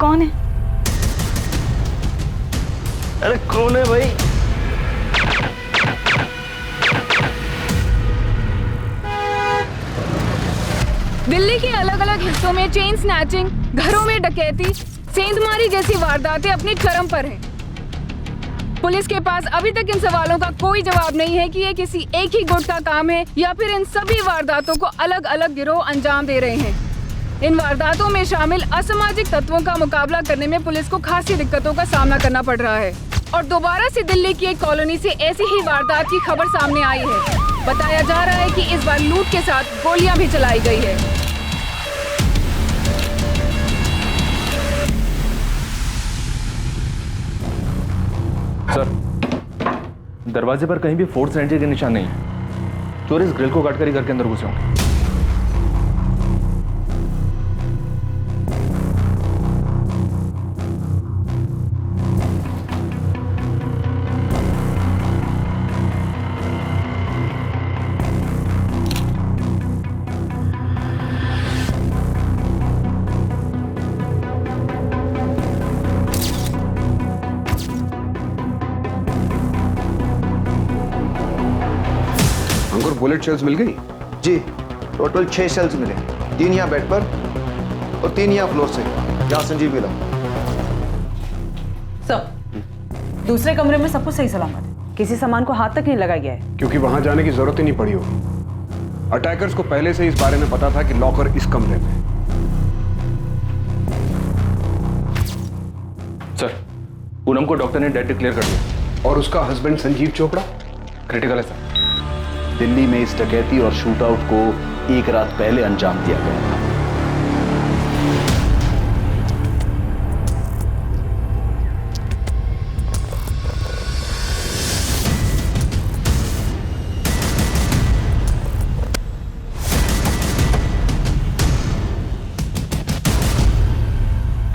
कौन है? अरे कौन है भाई? दिल्ली के अलग अलग हिस्सों में चेन स्नैचिंग, घरों में डकैती, सेंधमारी जैसी वारदातें अपनी चरम पर हैं। पुलिस के पास अभी तक इन सवालों का कोई जवाब नहीं है कि ये किसी एक ही गुट का काम है या फिर इन सभी वारदातों को अलग अलग गिरोह अंजाम दे रहे हैं। इन वारदातों में शामिल असामाजिक तत्वों का मुकाबला करने में पुलिस को खासी दिक्कतों का सामना करना पड़ रहा है और दोबारा से दिल्ली की एक कॉलोनी से ऐसी ही वारदात की खबर सामने आई है। बताया जा रहा है कि इस बार लूट के साथ गोलियां भी चलाई गई है। सर, दरवाजे पर कहीं भी फोर्स एंट्री के निशान नहीं है। चोर इस ग्रिल को काटकर ही घर के अंदर घुसे होंगे। बुलेट शेल्स मिल गई? जी, टोटल 6 शेल्स मिले, 3 यहाँ बेड पर और 3 यहाँ फ्लोर से, जहाँ संजीव मिला। सर, दूसरे कमरे में सब कुछ सही सलामत है, किसी सामान को हाथ तक नहीं लगाया गया है। क्योंकि वहां जाने की जरूरत ही नहीं पड़ी होगी। अटैकर्स को पहले से इस बारे में पता था कि लॉकर इस कमरे में। सर, पूनम को डॉक्टर ने डेड डिक्लेयर कर दिया। और उसका हस्बैंड संजीव चोपड़ा क्रिटिकल है सर। दिल्ली में इस डकैती और शूटआउट को एक रात पहले अंजाम दिया गया था।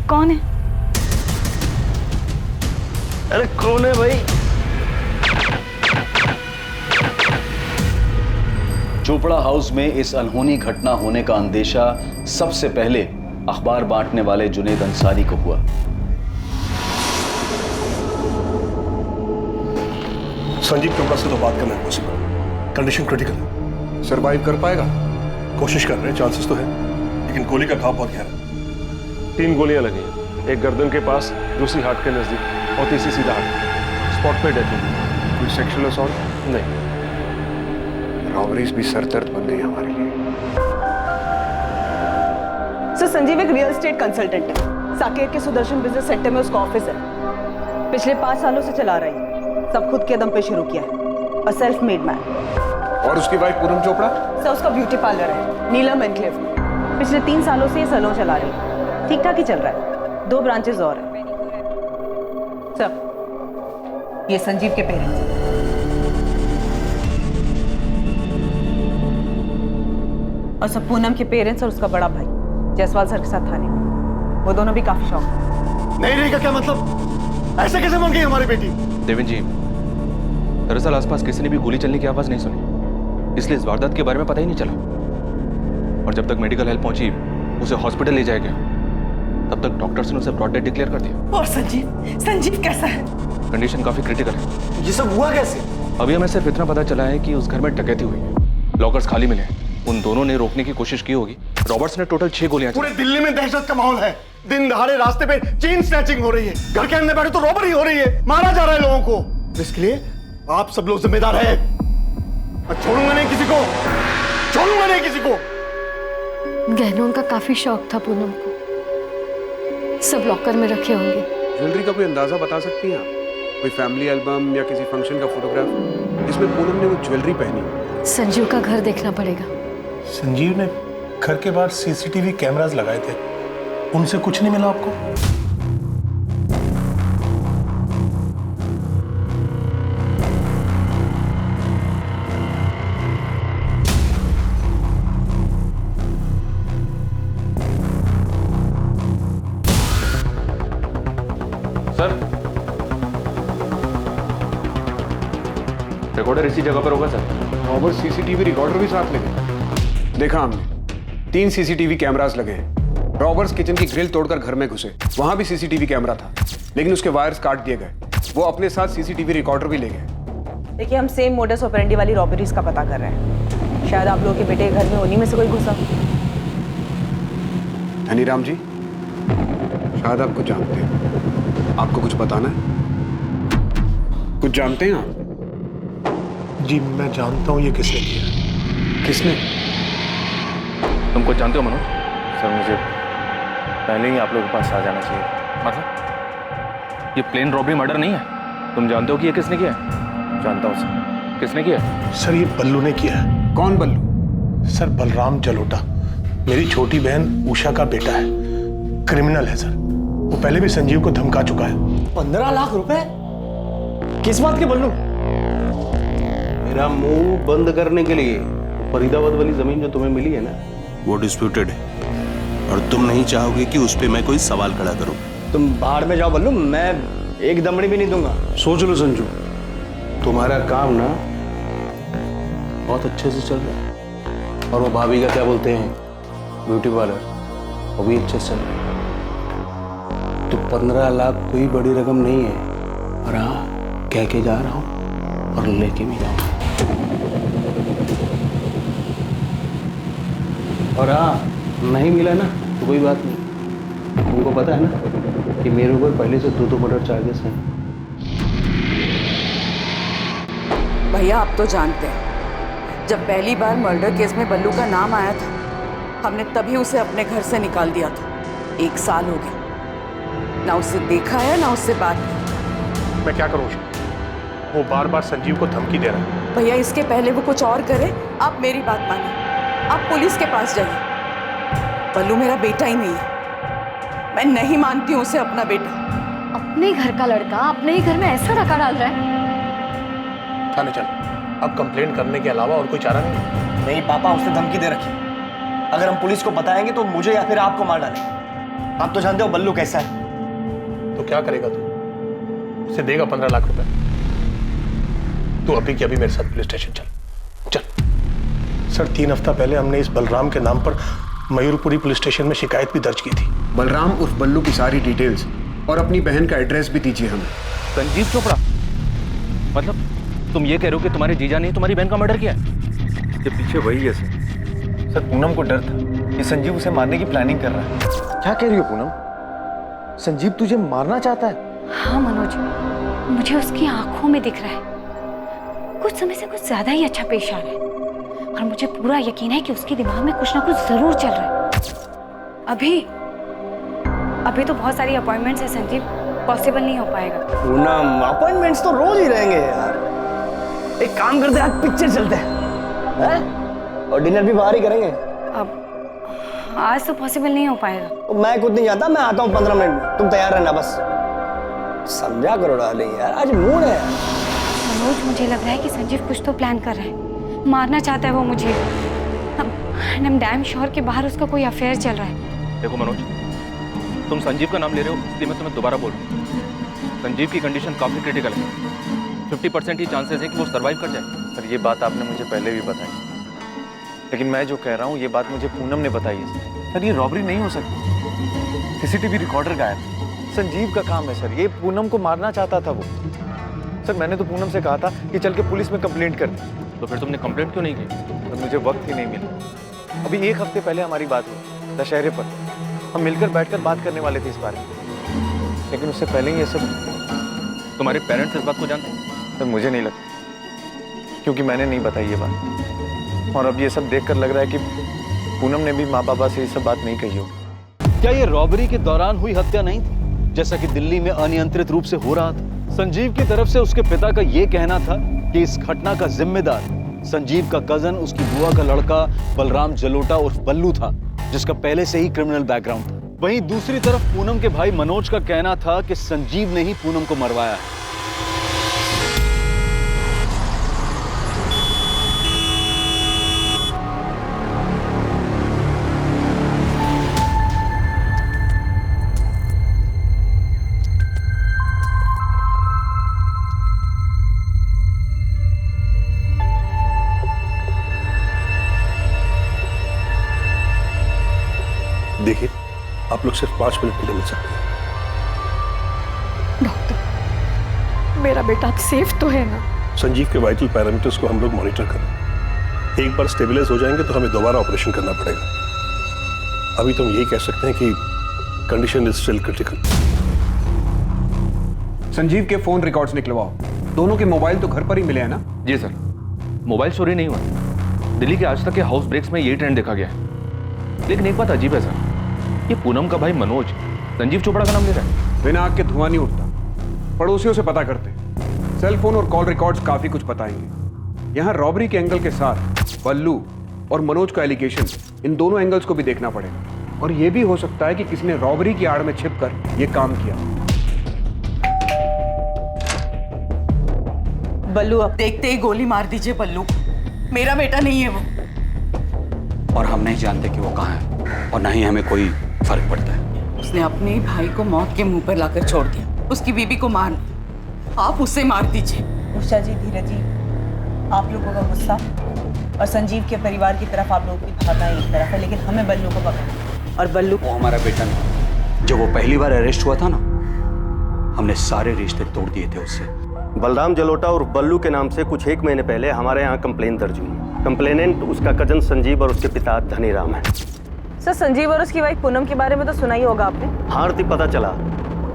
कौन है? अरे कौन है भाई? चोपड़ा हाउस में इस अनहोनी घटना होने का अंदेशा सबसे पहले अखबार बांटने वाले जुनेद अंसारी को हुआ। संजीव चोपड़ा से तो बात करना इम्पॉसिबल, कंडीशन क्रिटिकल है। सरवाइव कर पाएगा? कोशिश कर रहे हैं, चांसेस तो है, लेकिन गोली का घाव बहुत गहरा है। 3 गोलियां लगी हैं, एक गर्दन के पास, दूसरी हार्ट के नजदीक और तीसरी सीधा हार्ट। स्पॉट पे डेथ हुई। कोई सेक्सुअल असॉल्ट? नहीं। रॉबरीज भी सरदर्द बन गई हमारे लिए। सर, संजीव एक रियल एस्टेट कंसल्टेंट है। साकेत के सुदर्शन बिजनेस सेंटर में उसका ऑफिस है। पिछले 5 सालों से चला रही है, सब खुद के दम पे शुरू किया है। A self made man. और उसकी वाइफ पूनम चोपड़ा? सर, उसका ब्यूटी पार्लर है नीलम एनक्लेव में। पिछले 3 सालों से ये सैलून चला रही है, ठीक ठाक ही चल रहा है। 2 ब्रांचेस और हैं। सर, ये संजीव के पेरेंट्स हैं। और सब पूनम के पेरेंट्स और उसका बड़ा भाई जयसवाल सर के साथ थाने में। वो दोनों भी काफी शौक है। नहीं का क्या मतलब? ऐसे कैसे बन गई हमारी बेटी? देवेंद्र जी, दरअसल आसपास किसी ने भी गोली चलने की आवाज नहीं सुनी, इसलिए इस वारदात के बारे में पता ही नहीं चला। और जब तक मेडिकल हेल्प पहुंची, उसे हॉस्पिटल ले जाया गया, तब तक डॉक्टर्स ने उसे ब्रॉड डेथ डिक्लेयर कर दिया। और संजीव कैसा है? कंडीशन काफी क्रिटिकल है। ये सब हुआ कैसे? अभी हमें सिर्फ इतना पता चला है कि उस घर में डकैती हुई है, लॉकर्स खाली मिले हैं। उन दोनों ने रोकने की कोशिश की होगी। रॉबर्ट्स ने टोटल 6 गोलियां पूरे दिल्ली में दहशत का माहौल है। दिन दहाड़े रास्ते पे चेन स्नैचिंग हो रही है, घर के अंदर बैठे तो रॉबरी हो रही है, मारा जा रहा है लोगों को। इसके लिए आप सब लोग जिम्मेदार हैं। मैं छोड़ूंगा नहीं किसी को, छोड़ूंगा नहीं किसी को। गहनों का काफी शौक था पूनम को, सब लॉकर में रखे होंगे। ज्वेलरी का कोई अंदाजा बता सकती हैं आप? कोई फैमिली एल्बम या किसी फंक्शन का फोटोग्राफ जिसमें पूनम ने वो ज्वेलरी पहनी? संजीव का घर देखना पड़ेगा। संजीव ने घर के बाहर सीसीटीवी कैमरास लगाए थे, उनसे कुछ नहीं मिला आपको? सर, रिकॉर्डर इसी जगह पर होगा सर। रॉबर्ट सीसीटीवी रिकॉर्डर भी साथ ले गए। देखा हमने, 3 सीसीटीवी कैमरास लगे हैं। रॉबर्स किचन की ग्रिल तोड़कर घर में घुसे। वहां भी सीसीटीवी कैमरा था, लेकिन उसके वायर्स काट दिए गए। वो अपने साथ सीसीटीवी रिकॉर्डर भी ले गए। देखिए, हम सेम मोडस ऑपरेंडी वाली रॉबरीज का पता कर रहे हैं। शायद आप लोगों के बेटे के घर में उन्हीं में से कोई घुसा। धनीराम जी, शायद आप कुछ जानते हैं। आपको कुछ बताना है? कुछ जानते हैं आप? जी मैं जानता हूँ ये किसने किया। किसने? तुम कुछ जानते हो मनोज? सर मुझे पहले ही आप लोगों के पास आ जाना चाहिए। मतलब ये प्लेन रॉबरी मर्डर नहीं है? तुम जानते हो कि ये किसने किया है? जानता हूँ सर। किसने किया है? सर ये बल्लू ने किया है। कौन बल्लू? सर बलराम जलोटा, मेरी छोटी बहन उषा का बेटा है। क्रिमिनल है सर। वो पहले भी संजीव को धमका चुका है। 15 लाख रुपए? किस बात के बल्लू? मेरा मुंह बंद करने के लिए फरीदाबाद वाली जमीन जो तुम्हें मिली है ना, वो डिस्प्यूटेड है और तुम नहीं चाहोगे कि उस पे मैं कोई सवाल खड़ा करूं। तुम बाहर में जाओ बल्लू, मैं एक दमड़ी भी नहीं दूंगा। सोच लो संजू, तुम्हारा काम ना बहुत अच्छे से चल रहा है और वो भाभी का क्या बोलते हैं ब्यूटी पार्लर, वो भी अच्छे से चल रहा है। तो 15 लाख कोई बड़ी रकम नहीं है। और हाँ, कह के जा रहा हूँ और लेके भी जाऊँ। और हाँ, नहीं मिला ना तो कोई बात नहीं। तुमको पता है ना कि मेरे ऊपर पहले से 2 मर्डर चार्जेस हैं। भैया आप तो जानते हैं, जब पहली बार मर्डर केस में बल्लू का नाम आया था, हमने तभी उसे अपने घर से निकाल दिया था। 1 साल हो गया, ना उससे देखा है ना उससे बात की। मैं क्या करूँ? वो बार बार संजीव को धमकी दे रहा है। भैया इसके पहले वो कुछ और करे, आप मेरी बात मानिए, आप पुलिस के पास जाइए। बल्लू मेरा बेटा ही नहीं है, मैं नहीं मानती हूँ उसे अपना बेटा। अपने घर का लड़का अपने ही घर में ऐसा धक्का डाल रहा है। थाने चल। अब कंप्लेंट करने के अलावा और कोई चारा नहीं। नहीं पापा, उसने धमकी दे रखी। अगर हम पुलिस को बताएंगे तो मुझे या फिर आपको मार डाले। आप तो जानते हो बल्लू कैसा है। तो क्या करेगा तू? उसे देगा 15 लाख रुपए। तू अभी के अभी मेरे साथ पुलिस स्टेशन चल। चल सर, 3 हफ्ता पहले हमने इस बलराम के नाम पर मयूरपुरी पुलिस स्टेशन में शिकायत भी दर्ज की थी। बलराम उर्फ बल्लू की सारी डिटेल्स और अपनी बहन का एड्रेस भी दीजिए हमें। संजीव चोपड़ा? मतलब तुम ये कह रहे हो कि तुम्हारे जीजा ने तुम्हारी बहन का मर्डर किया है? इसके पीछे वही है सर। पूनम को डर था कि संजीव उसे मारने की प्लानिंग कर रहा है। क्या कह रही हो पूनम? संजीव तुझे मारना चाहता है? हाँ मनोज, मुझे उसकी आंखों में दिख रहा है। कुछ समय से कुछ ज्यादा ही अच्छा पेश आ रहा है और मुझे पूरा यकीन है कि उसके दिमाग में कुछ ना कुछ जरूर चल रहा है। अभी तो बहुत सारी अपॉइंटमेंट्स है संजीव, पॉसिबल नहीं हो पाएगा। पूनम, अपॉइंटमेंट्स तो रोज ही रहेंगे यार। एक काम करते हैं, आज पिक्चर चलते हैं और डिनर भी बाहर ही करेंगे। अब आज तो पॉसिबल नहीं हो पाएगा। मैं खुद नहीं जाता, मैं आता हूँ 15 मिनट में। तुम तैयार रहना बस। समझा करो डार्लिंग यार, आज मूड है। मनोज, मुझे लग रहा है कि संजीव कुछ तो प्लान कर रहा है, मारना चाहता है वो मुझे। आई एम डैम श्योर कि बाहर उसका कोई अफेयर चल रहा है। देखो मनोज, तुम संजीव का नाम ले रहे हो इसलिए मैं तुम्हें दोबारा बोल रहा हूँ। संजीव की कंडीशन काफी क्रिटिकल है। 50% ही चांसेस है कि वो सर्वाइव कर जाए। सर ये बात आपने मुझे पहले भी बताई, लेकिन मैं जो कह रहा हूँ ये बात मुझे पूनम ने बताई है। सर ये रॉबरी नहीं हो सकती। सीसीटीवी रिकॉर्डर गायब, संजीव का काम है सर। ये पूनम को मारना चाहता था वो। सर मैंने तो पूनम से कहा था कि चल के पुलिस में कंप्लेंट कर दी। तो फिर तुमने कंप्लेंट क्यों नहीं की? तो मुझे वक्त ही नहीं मिला। अभी 1 हफ्ते पहले हमारी बात हुई दशहरे पर। हम मिलकर बैठकर बात करने वाले थे इस बारे में, लेकिन उससे पहले ही ये सब। तुम्हारे पेरेंट्स इस बात को जानते हैं? सर मुझे नहीं लगता, क्योंकि मैंने नहीं बताई ये बात। और अब ये सब देखकर लग रहा है कि पूनम ने भी माँ बाबा से ये सब बात नहीं कही हो। क्या ये रॉबरी के दौरान हुई हत्या नहीं थी, जैसा कि दिल्ली में अनियंत्रित रूप से हो रहा था? संजीव की तरफ से उसके पिता का ये कहना था कि इस घटना का जिम्मेदार संजीव का कजन, उसकी बुआ का लड़का बलराम जलोटा उर्फ बल्लू था, जिसका पहले से ही क्रिमिनल बैकग्राउंड था। वहीं दूसरी तरफ पूनम के भाई मनोज का कहना था कि संजीव ने ही पूनम को मरवाया है। देखिए, आप लोग सिर्फ 5 मिनट के लिए मिल सकते हैं। डॉक्टर, मेरा बेटा अब सेफ तो है ना? संजीव के वाइटल पैरामीटर्स को हम लोग मॉनिटर कर रहे हैं। एक बार स्टेबलाइज हो जाएंगे तो हमें दोबारा ऑपरेशन करना पड़ेगा। अभी तो हम यही कह सकते हैं कि condition is still critical. Sanjeev के फोन रिकॉर्ड्स निकलवाओ। दोनों के मोबाइल तो घर पर ही मिले हैं ना? जी सर, मोबाइल चोरी नहीं हुआ। दिल्ली के आज तक के हाउस ब्रेक्स में यही ट्रेंड देखा गया है। लेकिन एक बात अजीब है सर, ये पूनम का भाई मनोज संजीव चोपड़ा का नाम ले रहा है। बिना आग के धुआं नहीं उठता। पड़ोसियों से पता करते, सेल फोन और कॉल रिकॉर्ड्स काफी कुछ बताएंगे। यहाँ रॉबरी के एंगल के साथ बल्लू और मनोज का एलिगेशन, इन दोनों एंगल्स को भी देखना पड़ेगा। और यह भी हो सकता है कि किसी ने रॉबरी की आड़ में छिपकर यह काम किया। बल्लू, अब देखते ही गोली मार दीजिए बल्लू। मेरा बेटा नहीं है वो। और हम नहीं जानते कि वो कहाँ है और ना ही हमें कोई फर्क पड़ता है। उसने अपने ही भाई को मौत के मुंह पर लाकर छोड़ दिया। उसकी बीबी को मार, आप उसे मार दीजिए। उषा जी, धीरज जी, आप लोगों का गुस्सा और संजीव के परिवार की तरफ आप लोगों की भावना एक तरफ है, लेकिन हमें बल्लू को पकड़ना। और बल्लू वो हमारा बेटा नहीं। जब वो पहली बार अरेस्ट हुआ था ना, हमने सारे रिश्ते तोड़ दिए थे उससे। बलराम जलोटा और बल्लू के नाम से कुछ 1 महीने पहले हमारे यहाँ कंप्लेन दर्ज हुई। कंप्लेनेंट उसका कजन संजीव और उसके पिता धनीराम है। सर, संजीव और उसकी वाइफ पूनम के बारे में तो सुना ही होगा आपने। हाँ, पता चला।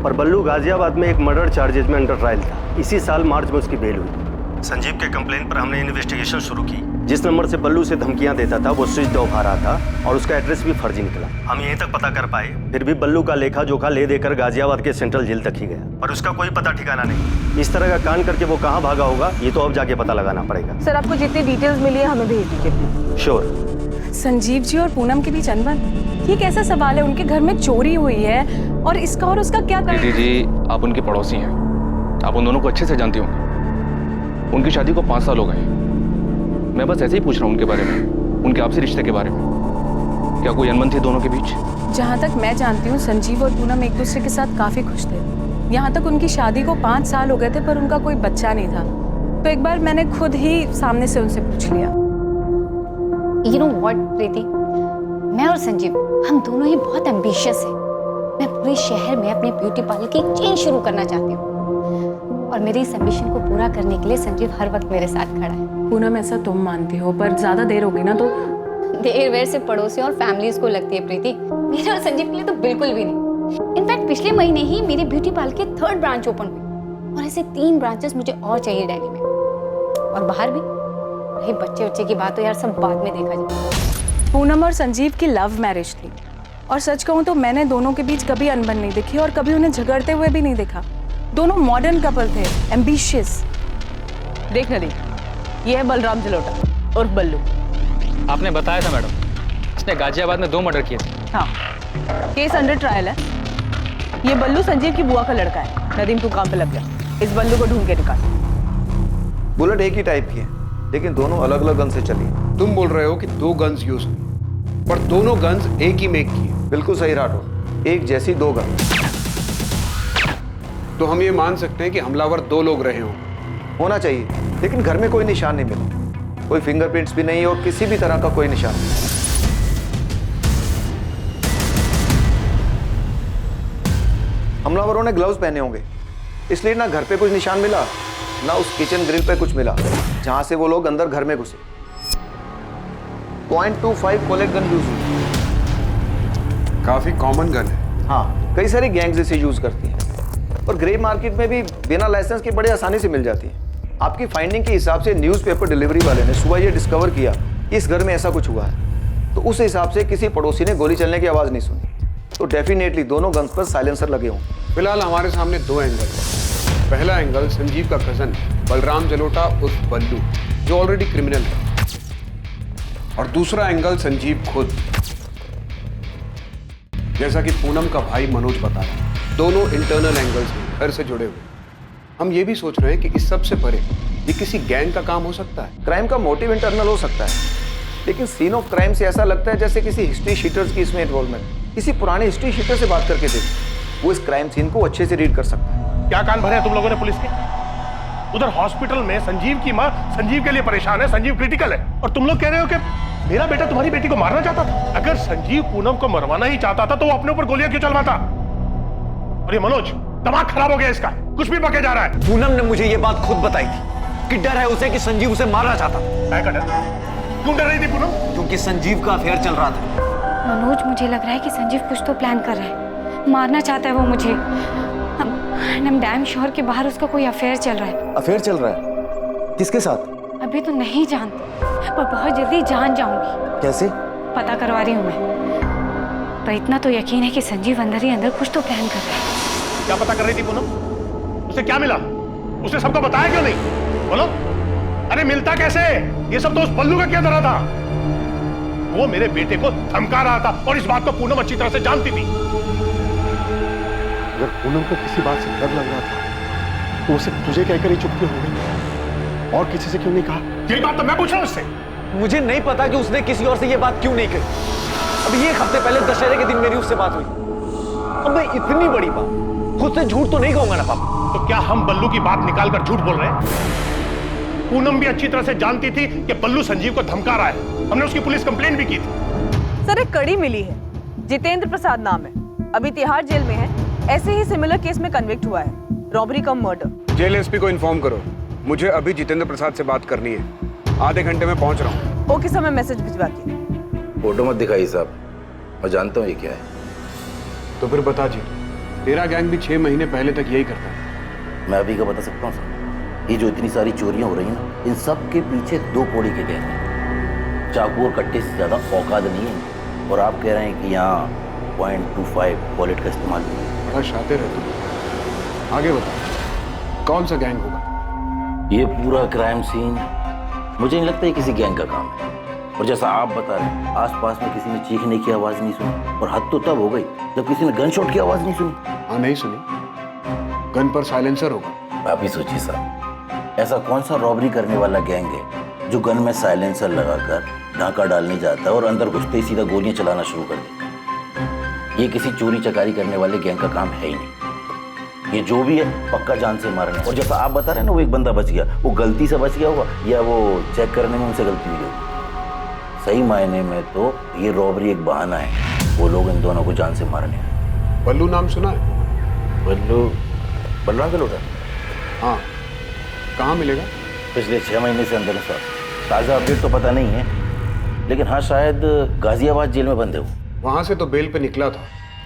पर बल्लू गाजियाबाद में एक मर्डर चार्जेज में अंडर ट्रायल था। इसी साल मार्च में उसकी बेल हुई। संजीव के कंप्लेन पर हमने इन्वेस्टिगेशन शुरू की। जिस नंबर से बल्लू से धमकियां देता था वो स्विच ऑफ आ रहा था और उसका एड्रेस भी फर्जी निकला। हम यहीं तक पता कर पाए, फिर भी बल्लू का लेखा जोखा ले देकर गाजियाबाद के सेंट्रल जेल तक ही गया, पर उसका कोई पता ठिकाना नहीं। इस तरह का कांड करके वो कहाँ भागा होगा, ये तो अब जाके पता लगाना पड़ेगा। सर, आपको जितनी डिटेल्स मिली है हमें भेज दीजिए। श्योर। संजीव जी और पूनम के बीच अनबन, ये कैसा सवाल है? उनके घर में चोरी हुई है और इसका और उसका क्या? दीदी जी, आप उनके पड़ोसी हैं, आप उन दोनों को अच्छे से जानती होंगी। उनकी शादी को 5 साल हो गए। मैं बस ऐसे ही पूछ रहा हूँ उनके बारे में, उनके आपसी रिश्ते के बारे में। क्या कोई अनबन थी दोनों के बीच? जहाँ तक मैं जानती हूँ, संजीव और पूनम एक दूसरे के साथ काफी खुश थे। यहाँ तक उनकी शादी को 5 साल हो गए थे, पर उनका कोई बच्चा नहीं था। तो एक बार मैंने खुद ही सामने से उनसे पूछ लिया। You know what, प्रीति, मैं और संजीव हम दोनों ही बहुत एम्बिशियस हैं। मैं पूरे शहर में अपने ब्यूटी पार्लर की एक चेन शुरू करना चाहती हूँ और मेरी इस एम्बिशन को पूरा करने के लिए संजीव हर वक्त मेरे साथ खड़ा है। पूनम, ऐसा तुम मानती हो, पर ज्यादा देर होगी ना तो? देर वेर से पड़ोसियों और फैमिलीज को लगती है प्रीति, मेरे और संजीव के लिए तो बिल्कुल भी नहीं। इनफैक्ट पिछले महीने ही मेरी ब्यूटी पार्लर की 3rd ब्रांच ओपन हुई और ऐसे 3 ब्रांचेस मुझे और चाहिए दिल्ली में और बाहर भी। भाई, बच्चे की बात तो यार सब बाद में देखा जाए। पूनम और संजीव की लव मैरिज थी और सच कहूँ तो मैंने दोनों के बीच कभी अनबन नहीं देखी और कभी उन्हें झगड़ते हुए भी नहीं देखा। दोनों मॉडर्न कपल थे, एम्बिशियस। देख नदी, ये है बलराम जलोटा और बल्लू। आपने बताया था मैडम, इसने गाजियाबाद में 2 मर्डर किए थे। हाँ, केस अंडर ट्रायल है। ये बल्लू संजीव की बुआ का लड़का है। नदीम, तू काम पे लग गया, इस बल्लू को ढूंढ के निकाल। बुलेट एक ही टाइप की है, लेकिन दोनों अलग अलग गन से चली। तुम बोल रहे हो कि 2 गन्स यूज हुई, पर दोनों गन्स एक ही मेक की है। बिल्कुल सही राठौर, एक जैसी 2 गन। तो हम ये मान सकते हैं कि हमलावर 2 लोग रहे हों। होना चाहिए, लेकिन घर में कोई निशान नहीं मिला, कोई फिंगरप्रिंट्स भी नहीं और किसी भी तरह का कोई निशान नहीं। हमलावरों ने ग्लव्स पहने होंगे, इसलिए ना घर पे कुछ निशान मिला, ना उस किचन ग्रिल पे कुछ मिला जहां से वो लोग अंदर घर में घुसे। .25 कोलेट गन यूज हुई। काफी कॉमन गन है। हाँ, कई सारी गैंग्स इसे यूज करती हैं और ग्रे मार्केट में भी बिना लाइसेंस के बड़े आसानी से मिल जाती है। आपकी फाइंडिंग के हिसाब से न्यूज़पेपर डिलीवरी वाले ने सुबह ये डिस्कवर किया कि इस घर में ऐसा कुछ हुआ है, तो उस हिसाब से किसी पड़ोसी ने गोली चलने की आवाज़ नहीं सुनी, तो डेफिनेटली दोनों गन्स पर साइलेंसर लगे होंगे। फिलहाल हमारे सामने 2 एंगल है। पहला एंगल संजीव का कजन बलराम जलोटा उर्फ बल्लू, जो ऑलरेडी क्रिमिनल है, और दूसरा एंगल संजीव खुद, जैसा कि पूनम का भाई मनोज बता रहा है। दोनों इंटरनल एंगल्स घर से जुड़े हुए। हम ये भी सोच रहे हैं कि इस सब से परे ये किसी गैंग का काम हो सकता है। क्राइम का मोटिव इंटरनल हो सकता है, लेकिन सीन ऑफ क्राइम से ऐसा लगता है जैसे किसी हिस्ट्री शीटर्स की इसमें इन्वॉल्वमेंट। किसी पुराने हिस्ट्री शीटर से बात करके देख, वो इस क्राइम सीन को अच्छे से रीड कर सकता है। क्या कान भरे तुम लोगों ने पुलिस के? उधर हॉस्पिटल में संजीव की माँ संजीव के लिए परेशान है, संजीव क्रिटिकल है, और तुम लोग कह रहे हो कि मेरा बेटा तुम्हारी बेटी को मारना चाहता था? अगर संजीव पूनम को मरवाना ही चाहता था तो वो अपने ऊपर गोलियां क्यों चलवाता? और ये मनोज, दिमाग खराब हो गया इसका, कुछ भी बके जा रहा है। पूनम ने मुझे ये बात खुद बताई थी कि डर है उसे कि संजीव उसे मारना चाहता था। का डर? क्यों डर रही थी पूनम? क्योंकि संजीव का अफेयर चल रहा था। मनोज, मुझे लग रहा है कि संजीव कुछ तो प्लान कर रहा है, मारना चाहता है वो मुझे। I'm damn sure कि बाहर उसका कोई अफेयर चल रहा है। अफेयर चल रहा है? किसके साथ? अभी तो नहीं जानती, पर बहुत जल्दी जान जाऊंगी। कैसे? पता करवा रही हूँ मैं, पर इतना तो यकीन है कि संजीव अंदर ही अंदर कुछ तो प्लान कर रहा है। क्या पता कर रही थी पूनम? उसे क्या मिला? उसने सबको बताया क्यों नहीं? बोलो। अरे मिलता कैसे? ये सब तो उस बल्लू का क्या धरा था? वो मेरे बेटे को धमका रहा था और इस बात को पूनम अच्छी तरह से जानती थी। अगर पूनम को किसी बात से डर लग रहा था तो उसे तुझे कहकर ही चुप क्यों हो गई? और किसी से क्यों नहीं कहा? यही बात तो मैं पूछ रहा हूं उससे। मुझे नहीं पता कि उसने किसी और से ये बात क्यों नहीं कही। अभी 1 हफ्ते पहले दशहरे के दिन मेरी उससे बात हुई। अब मैं इतनी बड़ी बात खुद से झूठ तो नहीं कहूंगा ना पापा। तो क्या हम बल्लू की बात निकालकर झूठ बोल रहे हैं? पूनम भी अच्छी तरह से जानती थी कि बल्लू संजीव को धमका रहा है। हमने उसकी पुलिस कंप्लेंट भी की थी। सर, एक कड़ी मिली है, जितेंद्र प्रसाद नाम है, अभी तिहाड़ जेल में है। ऐसे ही सिमिलर केस में कन्विक्ट हुआ है, रॉबरी कम मर्डर। जेल एसपी को इन्फॉर्म करो, मुझे अभी जितेंद्र प्रसाद से बात करनी है। आधे घंटे में पहुंच रहा हूँ। ओके सर, मैं मैसेज भिजवाती हूँ। फोटो मत दिखाइए साहब, मैं जानता हूँ ये क्या है। तो फिर बता जी, तेरा गैंग भी 6 महीने पहले तक यही करता है। मैं अभी का बता सकता हूँ सर, ये जो इतनी सारी चोरियां हो रही हैं, इन सब के पीछे 2 कौड़ी के गैंग हैं। चाकू और कट्टे से ज्यादा औकात नहीं है, और आप कह रहे हैं कि यहाँ .25 वॉलेट का इस्तेमाल नहीं है। बड़ा शातिर है तुम। आगे बता, कौन सा गैंग होगा? ये पूरा क्राइम सीन मुझे नहीं लगता ये किसी गैंग का काम है। और जैसा आप बता रहे हैं, आसपास में किसी ने चीखने की आवाज नहीं सुनी, और हद तो तब हो गई जब किसी ने गन शॉट की आवाज नहीं सुनी। हाँ, नहीं सुनी। गन पर साइलेंसर होगा। आप ही सोचिए साहब, ऐसा कौन सा रॉबरी करने वाला गैंग है जो गन में साइलेंसर लगाकर ढाका डालने जाता है और अंदर घुसते ही सीधा गोलियां चलाना शुरू कर देता? ये किसी चोरी चकारी करने वाले गैंग का काम है ही नहीं। ये जो भी है पक्का जान से मारना है। और जैसा आप बता रहे हैं ना, वो एक बंदा बच गया, वो गलती से बच गया होगा या वो चेक करने में उनसे गलती हुई होगी। सही मायने में तो ये रॉबरी एक बहाना है, वो लोग इन दोनों को जान से मारने हैं। बल्लू नाम सुना है? बलराम का लौटा? हाँ, कहाँ मिलेगा? पिछले 6 महीने से अंदर सर। ताज़ा अपडेट तो पता नहीं है, लेकिन हाँ शायद गाजियाबाद जेल में बंद है वो। वहाँ से तो बेल पे निकला था।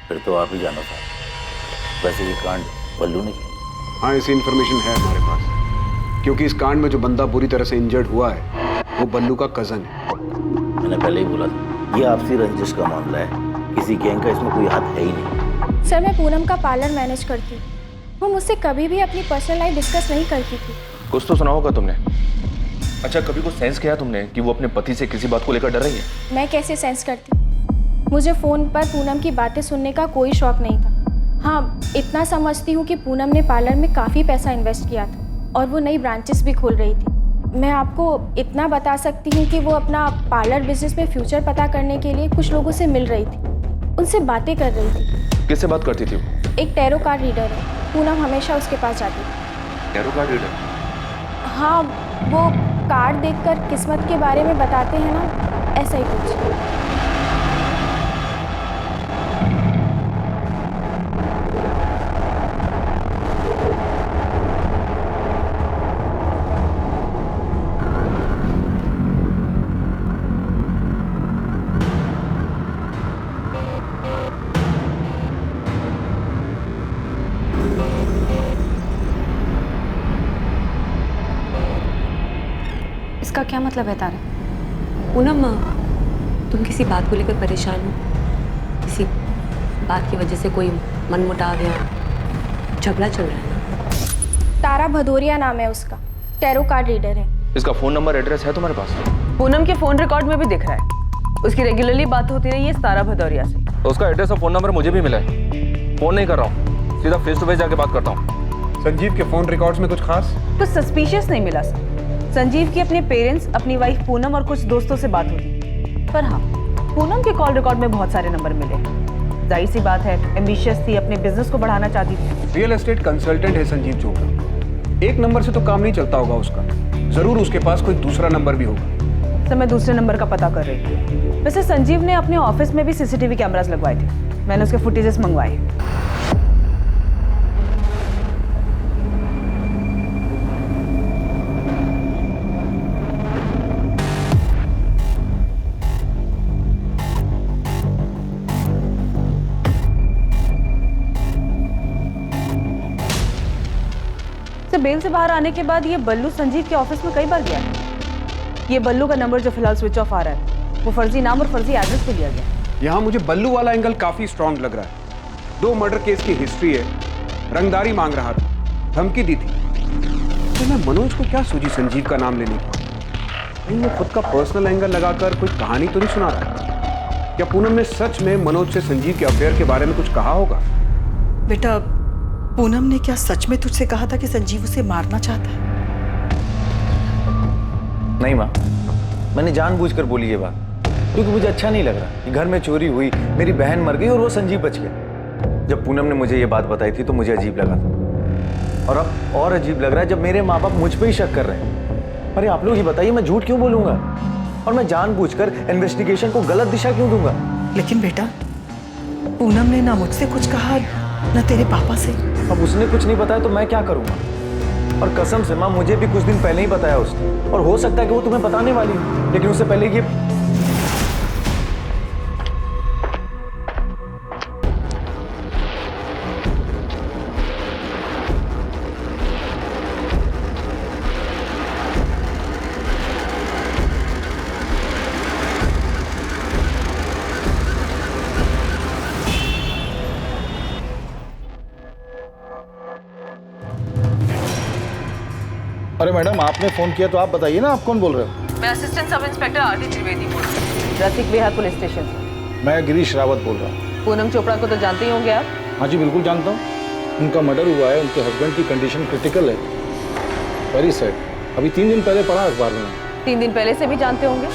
फिर तो आप ही जानो साहब। वैसे ये कांड बल्लू ने किया? हाँ, ऐसी इन्फॉर्मेशन है हमारे पास, क्योंकि इस कांड में जो बंदा बुरी तरह से इंजर्ड हुआ है वो बल्लू का कजन है। मैंने पहले ही बोला था, ये आपसी रंजिश का मामला है, किसी गैंग का इसमें कोई हाथ है ही नहीं। सर, मैं पूनम का पार्लर मैनेज करती हूँ। वो मुझसे कभी भी अपनी पर्सनल लाइफ डिस्कस नहीं करती थी। कुछ तो सुना होगा तुमने। अच्छा, कभी कुछ सेंस किया तुमने कि वो अपने पति से किसी बात को लेकर डर रही है? मैं कैसे सेंस करती? मुझे फ़ोन पर पूनम की बातें सुनने का कोई शौक नहीं था। हाँ, इतना समझती हूँ कि पूनम ने पार्लर में काफ़ी पैसा इन्वेस्ट किया था और वो नई ब्रांचेस भी खोल रही थी। मैं आपको इतना बता सकती हूँ कि वो अपना पार्लर बिजनेस में फ्यूचर पता करने के लिए कुछ लोगों से मिल रही थी, उनसे बातें कर रही थी। किससे बात करती थी वो? एक टैरो कार्ड रीडर है, पूनम हमेशा उसके पास जाती थी। Tarot card reader? हाँ, वो कार्ड देखकर किस्मत के बारे में बताते हैं ना, ऐसा ही कुछ। इसका क्या मतलब है तारा? पूनम, तुम किसी बात को लेकर परेशान हो? किसी बात की वजह से कोई मनमुटाव या झगड़ा चल रहा है ना? तारा भदौरिया नाम है उसका, टैरो कार्ड रीडर है। इसका फोन नंबर एड्रेस है तुम्हारे पास? पूनम के फोन रिकॉर्ड में भी दिख रहा है, उसकी रेगुलरली बात होती रही है तारा भदौरिया से। तो उसका एड्रेस और फोन नंबर मुझे भी मिला है। फोन नहीं कर रहा हूँ, सीधा फेस टू फेस जाके बात करता हूँ। संजीव के फोन रिकॉर्ड्स में कुछ खास? कुछ सस्पिशियस नहीं मिला सर। संजीव की अपने पेरेंट्स, अपनी वाइफ पूनम और कुछ दोस्तों से बात होती, पर हाँ, पूनम के कॉल रिकॉर्ड में बहुत सारे नंबर मिले। जाहिर सी बात है, एम्बिशियस थी, अपने बिजनेस को बढ़ाना चाहती थी। रियल एस्टेट कंसल्टेंट है संजीव चोपड़ा, एक नंबर से तो काम नहीं चलता होगा उसका, जरूर उसके पास कोई दूसरा नंबर भी होगा। तो मैं दूसरे नंबर का पता कर रही थी। वैसे संजीव ने अपने ऑफिस में भी सीसीटीवी कैमरास लगवाए थे, मैंने उसके फुटेजेस मंगवाए। बेल से बाहर आने के बाद ये बल्लू संजीव के ऑफिस में कई बार गया। ये बल्लू का नंबर जो फिलहाल स्विच ऑफ आ रहा है वो फर्जी नाम और फर्जी एड्रेस पे लिया गया। यहाँ मुझे बल्लू वाला एंगल काफी स्ट्रांग लग रहा है। 2 मर्डर केस की हिस्ट्री है, रंगदारी मांग रहा था, धमकी दी थी। तो मैं मनोज को क्या सूझी संजीव का नाम लेने की? कहीं वो खुद का पर्सनल एंगल लगाकर कोई कहानी तो नहीं सुना रहा है? क्या पूनम ने सच में मनोज से संजीव के अफेयर के बारे में कुछ कहा होगा? बेटा, पूनम ने क्या सच में तुझसे कहा था कि संजीव उसे मारना चाहता है? नहीं माँ, मैंने जानबूझकर बोली ये बात क्योंकि मुझे अच्छा नहीं लग रहा कि घर में चोरी हुई, मेरी बहन मर गई और वो संजीव बच गया। जब पूनम ने मुझे ये बात बताई थी तो मुझे अजीब लगा था, और अब और अजीब लग रहा है जब मेरे माँ बाप मुझ पे ही शक कर रहे हैं। अरे आप लोग ही बताइए, मैं झूठ क्यों बोलूंगा और मैं जानबूझकर इन्वेस्टिगेशन को गलत दिशा क्यों दूंगा? लेकिन बेटा, पूनम ने ना मुझसे कुछ कहा ना तेरे पापा से। अब उसने कुछ नहीं बताया तो मैं क्या करूंगा? और कसम से माँ, मुझे भी कुछ दिन पहले ही बताया उसने, और हो सकता है कि वो तुम्हें बताने वाली हो, लेकिन उससे पहले ये अरे मैडम, आपने फोन किया तो आप बताइए ना, आप कौन बोल रहे हो? मैं असिस्टेंट सब इंस्पेक्टर आरती त्रिवेदी बोल रही हूँ, रसिक विहार पुलिस स्टेशन से। मैं गिरीश रावत बोल रहा हूँ। पूनम चोपड़ा को तो जानते ही होंगे आप? हाँ जी, बिल्कुल जानता हूँ। उनका मर्डर हुआ है, उनके हस्बैंड की कंडीशन क्रिटिकल है। Very sad. अभी 3 दिन पहले पढ़ा अखबार में। 3 दिन पहले से भी जानते होंगे।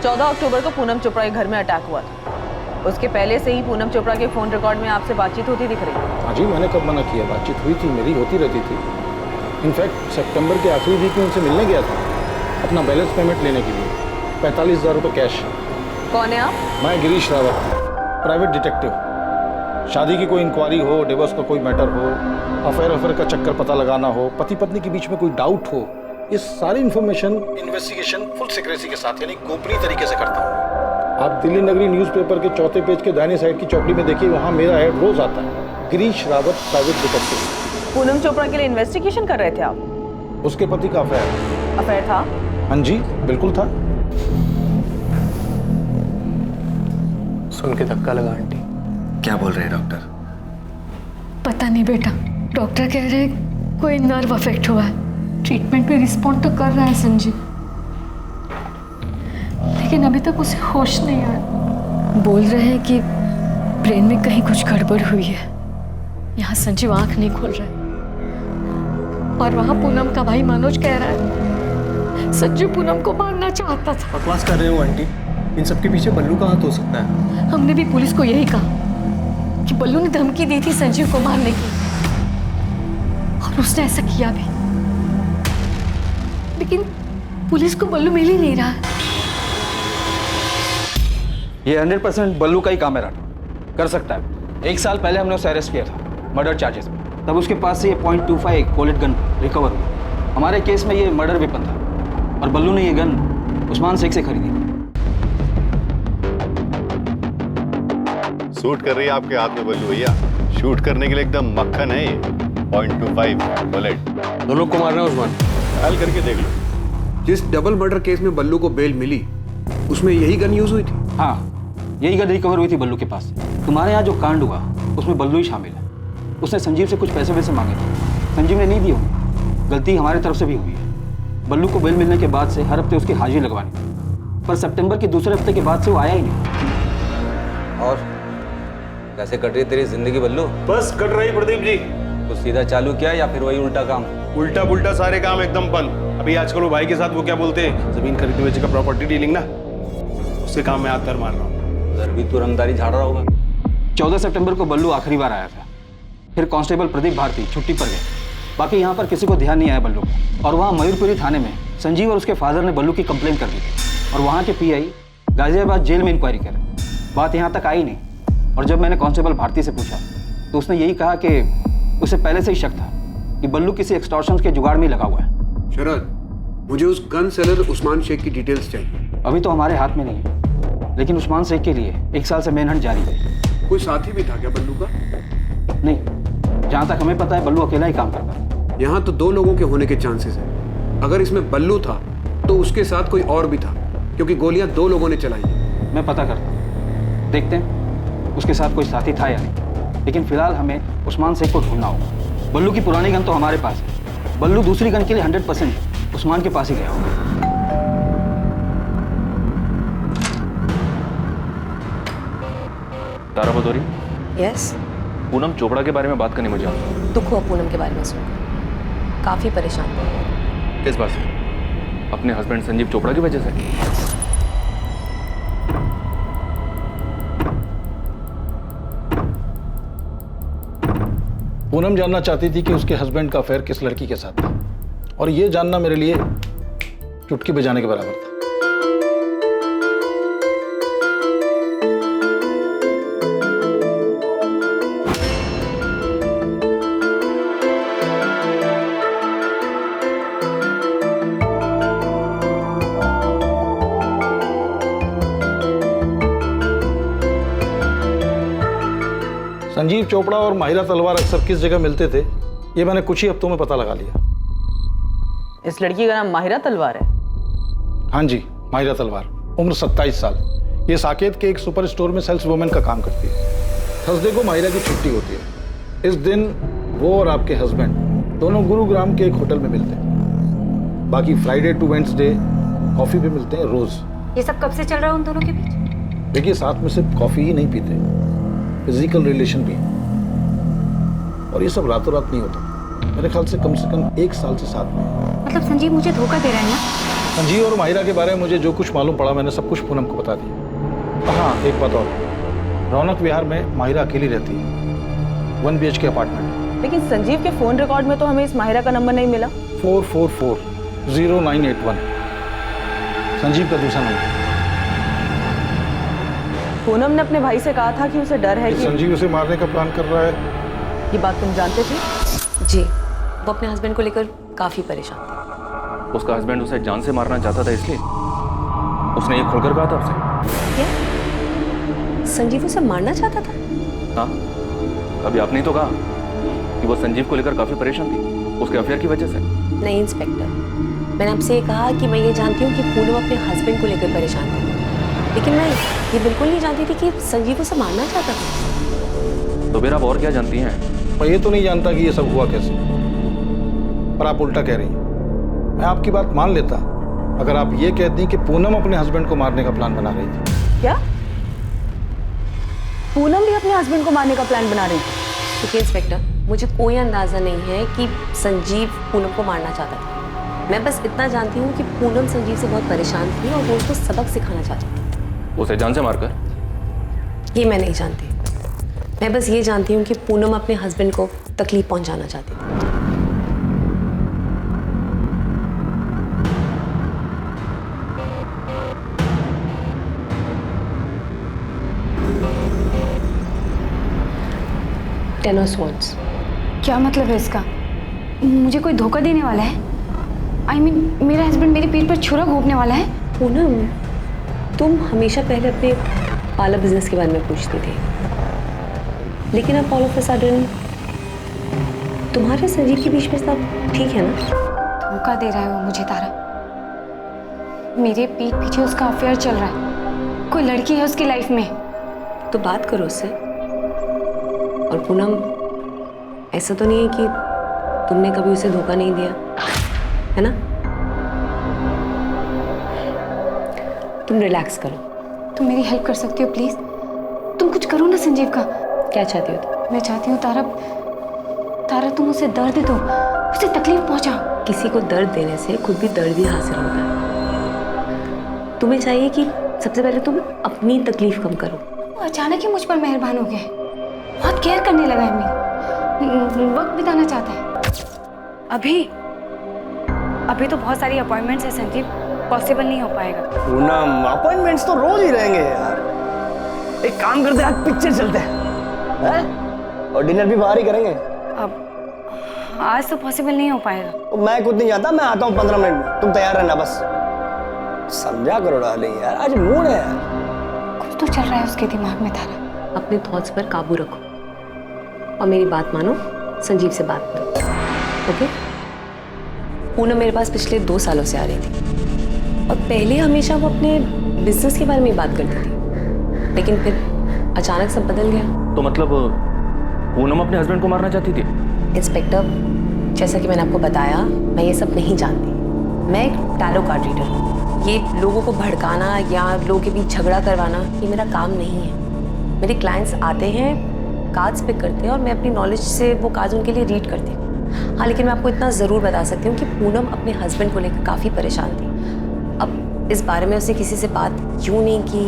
14 अक्टूबर को पूनम चोपड़ा के घर में अटैक हुआ था। उसके पहले से ही पूनम चोपड़ा के फोन रिकॉर्ड में आपसे बातचीत होती दिख रही है। हाँ जी, मैंने कब मना किया? बातचीत हुई थी, मेरी होती रहती थी। इनफैक्ट सितंबर के आखिरी वीक में उनसे मिलने गया था अपना बैलेंस पेमेंट लेने के लिए, 45,000 रुपये कैश। कौन है आप? मैं गिरीश रावत, प्राइवेट डिटेक्टिव। शादी की कोई इंक्वायरी हो, डिवोर्स का कोई मैटर हो, अफेयर का चक्कर पता लगाना हो, पति पत्नी के बीच में कोई डाउट हो, ये सारी इन्फॉर्मेशन इन्वेस्टिगेशन फुल सीक्रेसी के साथ यानी गोपनीय तरीके से करता हूँ। आप दिल्ली नगरी न्यूज़पेपर के 4थे पेज के दाहिने साइड की चौकड़ी में देखिए, वहाँ मेरा ऐड रोज आता है, गिरीश रावत प्राइवेट डिटेक्टिव। पूनम चोपड़ा के लिए इन्वेस्टिगेशन कर रहे थे आप? उसके पति का अफेयर था? हाँ जी, बिल्कुल था। सुन के धक्का लगा आंटी। क्या बोल रहे हैं डॉक्टर? पता नहीं बेटा, डॉक्टर कह रहे हैं कोई नर्व अफेक्ट हुआ है। ट्रीटमेंट पे रिस्पॉन्ड तो कर रहा है संजीव, लेकिन अभी तक उसे होश नहीं आया। बोल रहे हैं कि ब्रेन में कहीं कुछ गड़बड़ हुई है। यहाँ संजीव आंख नहीं खोल रहा है, और वहाँ पूनम का भाई मनोज कह रहा है संजीव पूनम को मारना चाहता था। बकवास कर रहे हो आंटी, इन सबके पीछे बल्लू का हाथ हो सकता है। हमने भी पुलिस को यही कहा कि बल्लू ने धमकी दी थी संजीव को मारने की, और उसने ऐसा किया भी, लेकिन पुलिस को बल्लू मिल ही नहीं रहा। ये 100% बल्लू का ही काम है राठौर, कर सकता है। 1 साल पहले हमने उसे अरेस्ट किया था मर्डर चार्जेस में, तब उसके पास से ये .25 कोलेट गन रिकवर हुई। हमारे केस में ये मर्डर वेपन था, और बल्लू ने ये गन उस्मान शेख से खरीदी। शूट कर रही है आपके हाथ में बल्लू भैया, शूट करने के लिए एकदम मक्खन है ये। .25 बुलेट। दो लोग को मारना है उस्मान, ट्रायल करके देख लो। जिस डबल मर्डर केस में बल्लू को बेल मिली, उसमें यही गन यूज हुई थी? हाँ, यही गन रिकवर हुई थी बल्लू के पास। तुम्हारे यहाँ जो कांड हुआ उसमें बल्लू ही शामिल है। उसने संजीव से कुछ पैसे वैसे मांगे थे, संजीव ने नहीं दिए होंगे। गलती हमारी तरफ से भी हुई है। बल्लू को बेल मिलने के बाद से हर हफ्ते उसकी हाजिरी लगवानी थी, पर सितंबर के दूसरे हफ्ते के बाद से वो आया ही नहीं। और कैसे कट रही है तेरी जिंदगी बल्लू? बस कट रही प्रदीप जी। कुछ सीधा चालू किया या फिर वही उल्टा काम? उल्टा पुल्टा सारे काम एकदम बंद। अभी आजकल वो भाई के साथ वो क्या बोलते हैं, जमीन खरीदने बेचने का, प्रॉपर्टी डीलिंग ना, उसके काम में हाथ धर मार रहा हूँ। उधर भी तू रंगदारी झाड़ रहा होगा। 14 सितंबर को बल्लू आखिरी बार आया था, फिर कांस्टेबल प्रदीप भारती छुट्टी पर गए। बाकी यहाँ पर किसी को ध्यान नहीं आया बल्लू का। और वहाँ मयूरपुरी थाने में संजीव और उसके फादर ने बल्लू की कंप्लेन कर दी थी और वहाँ के पीआई गाजियाबाद जेल में इंक्वायरी करे। बात यहाँ तक आई नहीं और जब मैंने कांस्टेबल भारती से पूछा तो उसने यही कहा कि उसे पहले से ही शक था कि बल्लू किसी एक्सटॉर्शन के जुगाड़ में लगा हुआ है। शरद, मुझे उस गन सेलर उस्मान शेख की डिटेल्स चाहिए। अभी तो हमारे हाथ में नहीं है, लेकिन उस्मान शेख के लिए 1 साल से मेनहंट जारी है। कोई साथी भी था क्या बल्लू का? नहीं, जहाँ तक हमें पता है बल्लू अकेला ही काम करता है। यहाँ तो 2 लोगों के होने के चांसेस हैं। अगर इसमें बल्लू था तो उसके साथ कोई और भी था, क्योंकि गोलियां 2 लोगों ने चलाई हैं। मैं पता करता हूँ, देखते हैं उसके साथ कोई साथी था या नहीं, लेकिन फिलहाल हमें उस्मान शेख को ढूंढना होगा। बल्लू की पुरानी गन तो हमारे पास है, बल्लू दूसरी गन के लिए 100% उस्मान के पास ही गया होगा। तारा भदौरी, यस। पूनम चोपड़ा के बारे में बात करनी मुझे आपसे। दुख हुआ पूनम के बारे में सुनकर, काफी परेशान थे। किस बात से? अपने हस्बैंड संजीव चोपड़ा की वजह से? पूनम जानना चाहती थी कि उसके हस्बैंड का अफेयर किस लड़की के साथ था, और ये जानना मेरे लिए चुटकी बजाने के बराबर था। संजीव चोपड़ा और माहिरा तलवार अक्सर किस जगह मिलते थे, ये मैंने कुछ ही हफ्तों में पता लगा लिया। इस लड़की का नाम माहिरा तलवार है? हाँ जी, माहिरा तलवार, उम्र 27 साल। ये साकेत के एक सुपर स्टोर में सेल्स वुमेन का काम करती है। थर्सडे को माहिरा की छुट्टी होती है। इस दिन वो और आपके हस्बैंड दोनों गुरुग्राम के एक होटल में मिलते हैं। बाकी फ्राइडे टू वेडनेसडे कॉफी पे मिलते हैं रोज। ये सब कब से चल रहा है उन दोनों के बीच? देखिए, साथ में सिर्फ कॉफी ही नहीं पीते, फिजिकल रिलेशन भी, और ये सब रातों रात नहीं होता। मेरे ख्याल से कम 1 साल से साथ में। मतलब संजीव मुझे धोखा दे रहा है ना? संजीव और माहिरा के बारे में मुझे जो कुछ मालूम पड़ा मैंने सब कुछ पूनम को बता दिया। हाँ, एक बात और, रौनक विहार में माहिरा अकेली रहती है, 1 BHK अपार्टमेंट। लेकिन संजीव के फोन रिकॉर्ड में तो हमें इस माहिरा का नंबर नहीं मिला। 4440981 संजीव का दूसरा नंबर। पूनम ने अपने भाई से कहा था कि उसे डर है कि संजीव उसे मारने का प्लान कर रहा है। ये बात तुम जानते थे? जी, वो अपने हस्बैंड को लेकर काफी परेशान थी। उसका हस्बैंड उसे जान से मारना चाहता था, इसलिए उसने ये खुलकर कहा था उसे। क्या संजीव उसे मारना चाहता था? हाँ, अभी आपने ही तो कहा कि वो संजीव को लेकर काफी परेशान थी, उसके अफेयर की वजह से। नहीं इंस्पेक्टर, मैंने आपसे ये कहा कि मैं ये जानती हूँ कि पूनम अपने हस्बैंड को लेकर परेशान थी, लेकिन मैं ये बिल्कुल नहीं जानती थी कि संजीव उसे मारना चाहता था। तो फिर आप और क्या जानती हैं? मैं ये तो नहीं जानता कि ये सब हुआ कैसे, पर आप उल्टा कह रही हैं। मैं आपकी बात मान लेता अगर आप ये कहती कि पूनम अपने हस्बैंड को मारने का प्लान बना रही थी। क्या पूनम भी अपने हस्बैंड को मारने का प्लान बना रही थी? देखिए इंस्पेक्टर, मुझे कोई अंदाजा नहीं है कि संजीव पूनम को मारना चाहता था। मैं बस इतना जानती हूँ कि पूनम संजीव से बहुत परेशान थी और वो उसको सबक सिखाना चाहती थी। उसे जान से मारकर? ये मैं नहीं जानती। मैं बस ये जानती हूँ कि पूनम अपने हस्बैंड को तकलीफ पहुंचाना चाहती थी। Ten of Swords। क्या मतलब है इसका? मुझे कोई धोखा देने वाला है? I mean, मेरा हस्बैंड मेरी पीठ पर छुरा घोंपने वाला है? पूनम, तुम हमेशा पहले अपने पार्लर बिजनेस के बारे में पूछती थी, लेकिन अब ऑल ऑफ अ सडन तुम्हारे संजीव के बीच में सब ठीक है ना? धोखा दे रहा है वो मुझे तारा। मेरे पीठ पीछे उसका अफेयर चल रहा है, कोई लड़की है उसकी लाइफ में। तो बात करो उससे। और पूनम, ऐसा तो नहीं है कि तुमने कभी उसे धोखा नहीं दिया, है ना? तुम रिलैक्स करो। तुम मेरी हेल्प कर सकती हो प्लीज? तुम कुछ करो ना संजीव का। क्या चाहती हो तुम? मैं चाहती हूँ तारा, तुम उसे दर्द दो, उसे तकलीफ पहुंचाओ। किसी को दर्द देने से खुद भी दर्द ही हासिल होता है। तुम्हें चाहिए कि सबसे पहले तुम अपनी तकलीफ कम करो। वो अचानक ही मुझ पर मेहरबान हो गया, बहुत केयर करने लगा है मेरी, वक्त बिताना चाहता है। अभी तो बहुत सारी अपॉइंटमेंट्स हैं संजीव, पॉसिबल नहीं हो पाएगा। पूनम, अपॉइंटमेंट्स तो रोज ही रहेंगे यार। एक काम करते हैं, आज पिक्चर चलते हैं और डिनर भी बाहर ही करेंगे। अब आज तो पॉसिबल नहीं हो पाएगा। मैं खुद नहीं जाता, मैं आता हूँ 15 मिनट में, तुम तैयार रहना बस। समझा करो डार्लिंग यार, आज मूड है यार। कुछ तो चल रहा है उसके दिमाग में तारा। अपने थॉट्स पर काबू रखो और मेरी बात मानो, संजीव से बात करो, ओके? पूनम मेरे पास पिछले 2 सालों से आ रही थी और पहले हमेशा वो अपने बिजनेस के बारे में बात करती थी, लेकिन फिर अचानक सब बदल गया। तो मतलब पूनम अपने हस्बैंड को मारना चाहती थी? इंस्पेक्टर, जैसा कि मैंने आपको बताया, मैं ये सब नहीं जानती। मैं एक टैरो कार्ड रीडर हूँ। ये लोगों को भड़काना या लोगों के बीच झगड़ा करवाना, ये मेरा काम नहीं है। मेरे क्लाइंट्स आते हैं, कार्ड्स पिक करते हैं और मैं अपनी नॉलेज से वो कार्ड्स उनके लिए रीड करती हूँ। हाँ, लेकिन मैं आपको इतना ज़रूर बता सकती हूँ कि पूनम अपने हस्बैंड को लेकर काफ़ी परेशान थी। अब इस बारे में उसने किसी से बात क्यों नहीं की,